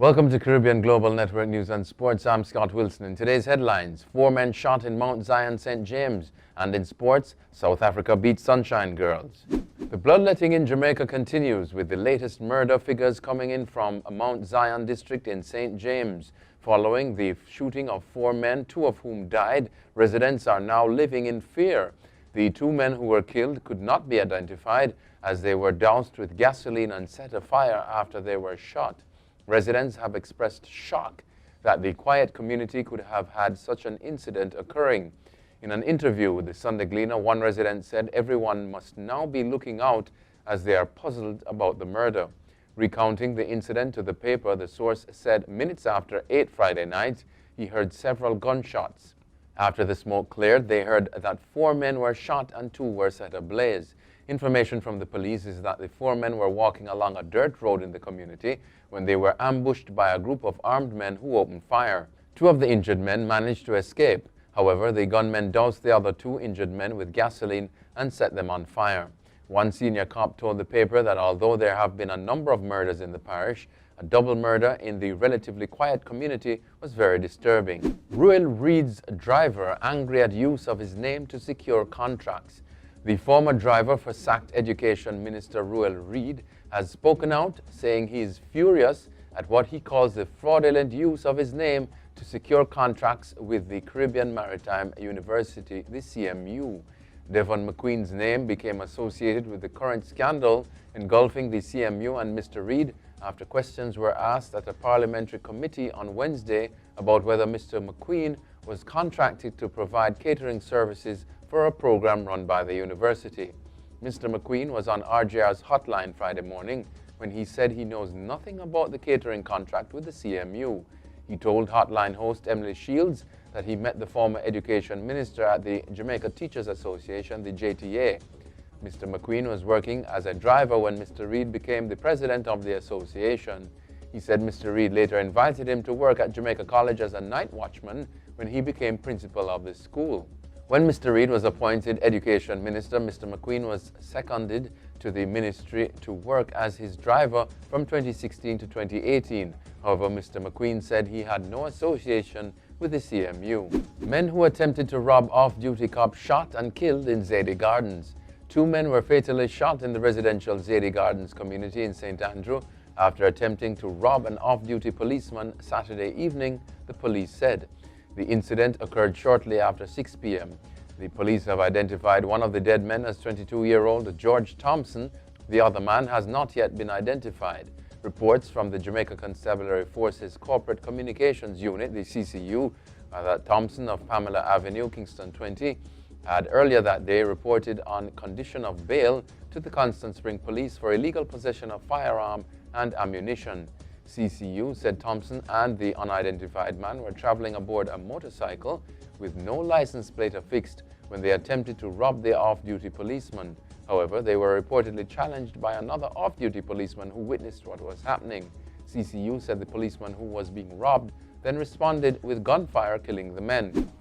Welcome to Caribbean Global Network News and Sports. I'm Scott Wilson. In today's headlines, 4 men shot in Mount Zion, St. James. And in sports, South Africa beats Sunshine Girls. The bloodletting in Jamaica continues, with the latest murder figures coming in from Mount Zion district in St. James. Following the shooting of 4 men, 2 of whom died, residents are now living in fear. The 2 men who were killed could not be identified as they were doused with gasoline and set afire after they were shot. Residents have expressed shock that the quiet community could have had such an incident occurring. In an interview with the Sunday Gleaner, one resident said everyone must now be looking out as they are puzzled about the murder. Recounting the incident to the paper, the source said minutes after 8 Friday night, he heard several gunshots. After the smoke cleared, they heard that 4 men were shot and 2 were set ablaze. Information from the police is that the 4 men were walking along a dirt road in the community when they were ambushed by a group of armed men who opened fire. 2 of the injured men managed to escape. However, the gunmen doused the other 2 injured men with gasoline and set them on fire. One senior cop told the paper that although there have been a number of murders in the parish, a double murder in the relatively quiet community was very disturbing. Ruel Reid's driver angry at use of his name to secure contracts. The former driver for sacked Education Minister Ruel Reid has spoken out, saying he is furious at what he calls the fraudulent use of his name to secure contracts with the Caribbean Maritime University, the CMU. Devon McQueen's name became associated with the current scandal engulfing the CMU and Mr. Reid after questions were asked at a parliamentary committee on Wednesday about whether Mr. McQueen was contracted to provide catering services for a program run by the university. Mr. McQueen was on RJR's hotline Friday morning when he said he knows nothing about the catering contract with the CMU. He told hotline host Emily Shields that he met the former education minister at the Jamaica Teachers Association, the JTA. Mr. McQueen was working as a driver when Mr. Reid became the president of the association. He said Mr. Reid later invited him to work at Jamaica College as a night watchman when he became principal of the school. When Mr. Reid was appointed Education Minister, Mr. McQueen was seconded to the ministry to work as his driver from 2016 to 2018. However, Mr. McQueen said he had no association with the CMU. Men who attempted to rob off-duty cops shot and killed in Ziadie Gardens. 2 men were fatally shot in the residential Ziadie Gardens community in St. Andrew after attempting to rob an off-duty policeman Saturday evening, the police said. The incident occurred shortly after 6 p.m. The police have identified one of the dead men as 22-year-old George Thompson. The other man has not yet been identified. Reports from the Jamaica Constabulary Force's Corporate Communications Unit, the CCU, that Thompson of Pamela Avenue, Kingston 20, had earlier that day reported on condition of bail to the Constant Spring Police for illegal possession of firearm and ammunition. CCU said Thompson and the unidentified man were traveling aboard a motorcycle with no license plate affixed when they attempted to rob the off-duty policeman. However, they were reportedly challenged by another off-duty policeman who witnessed what was happening. CCU said the policeman who was being robbed then responded with gunfire, killing the men.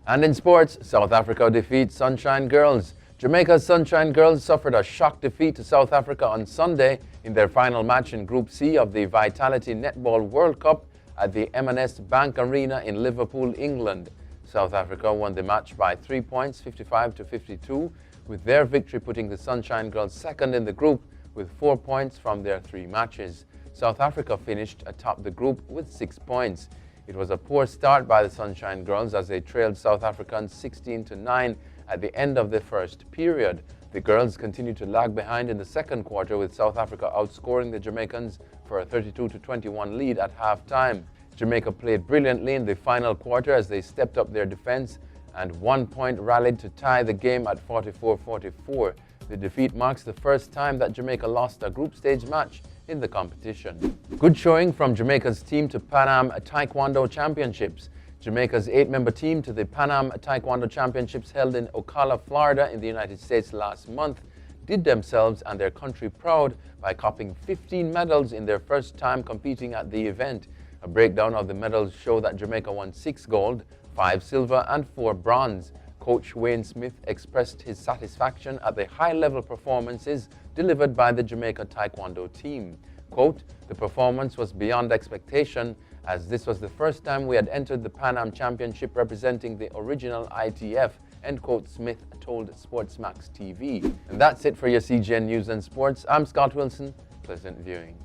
And in sports, South Africa defeats Sunshine Girls. Jamaica's Sunshine Girls suffered a shock defeat to South Africa on Sunday in their final match in Group C of the Vitality Netball World Cup at the M&S Bank Arena in Liverpool, England. South Africa won the match by 3 points, 55-52, with their victory putting the Sunshine Girls second in the group with 4 points from their 3 matches. South Africa finished atop the group with 6 points. It was a poor start by the Sunshine Girls as they trailed South Africans 16-9 at the end of the first period. The girls continued to lag behind in the second quarter, with South Africa outscoring the Jamaicans for a 32-21 lead at halftime. Jamaica played brilliantly in the final quarter as they stepped up their defense and 1 point rallied to tie the game at 44-44. The defeat marks the first time that Jamaica lost a group stage match in the competition. Good showing from Jamaica's team to Pan Am Taekwondo Championships. Jamaica's 8-member team to the Pan Am Taekwondo Championships held in Ocala, Florida in the United States last month did themselves and their country proud by copping 15 medals in their first time competing at the event. A breakdown of the medals show that Jamaica won 6 gold, 5 silver and 4 bronze. Coach Wayne Smith expressed his satisfaction at the high-level performances delivered by the Jamaica Taekwondo team. Quote, "The performance was beyond expectation, as this was the first time we had entered the Pan Am Championship representing the original ITF," end quote, Smith told Sportsmax TV. And that's it for your CGN News and Sports. I'm Scott Wilson. Pleasant viewing.